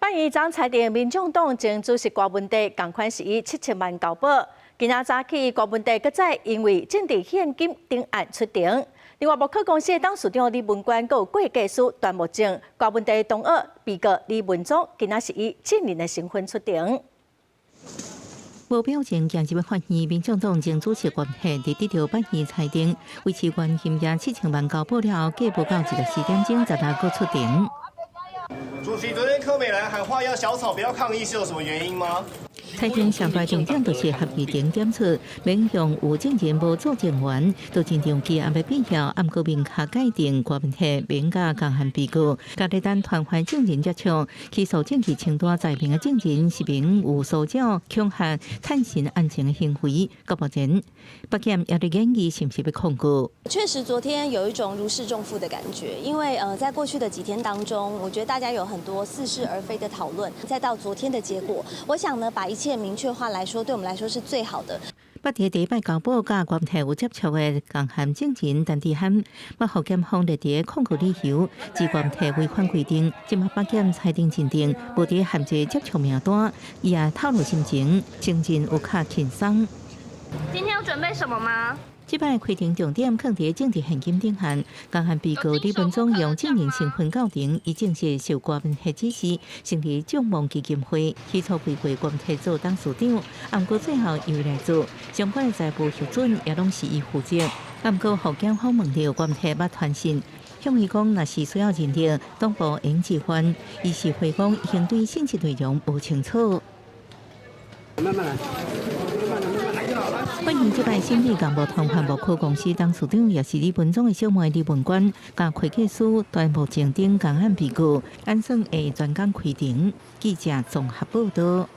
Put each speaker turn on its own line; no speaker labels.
办理长裁定，民众党前主席郭文地同款是以7000万交保。今仔早起，郭文地搁再因为政治现金定案出庭。另外，木科公司董事长李文官佮会计师段木正，郭文地同学被告李文忠今仔是以证人的身份出庭。
无表情行入法院，民众党前主席郭文地得到办理裁定，维持原金额7000万交保了后，计不到14点钟，才能够出庭。
主席，昨天柯美兰喊话要小草不要抗议，是有什么原因吗？
裁定上大重点就是合议庭点出，免向有证人无做证员，都真正期暗要必要，暗过明确界定郭文地免甲共犯被告，家己等传唤证人接触，起诉证据清单在明的证人是名有骚扰、恐吓、探寻案情的行为。到目前，北检也在研议是不是要控告。
确实，昨天有一种如释重负的感觉，因为在过去的几天当中，我觉得大家有很多似是而非的讨论，再到昨天的结果，我想呢，把一切明确化来说，对我们来说是最好的。
不伫第一摆交保，甲郭文地有接触的共犯证人，但伫喊要互检方列伫控告理由，指郭文地违反规定，今麦北检裁定认定无伫限制接触名单，伊也透露心情，精神有较轻松。
今天有准备什么吗？
这摆开庭重点放伫政治现金定案，共犯被告李文忠用证人身份到庭，以正式受郭文地指示，成立众望基金会，起初规划郭文地做董事长，不过最后由来做相关的财务核准也拢是伊负责。不过后检方问到郭文地捌传信，向伊讲若是需要认定，党部应置换，伊是回讲已经对信息内容无清楚。欢迎这摆审理公务通环木科公司董事长，也是李文忠的小妹李文官，甲会计师段木正等共案被告，安算会专工开庭。记者综合报道。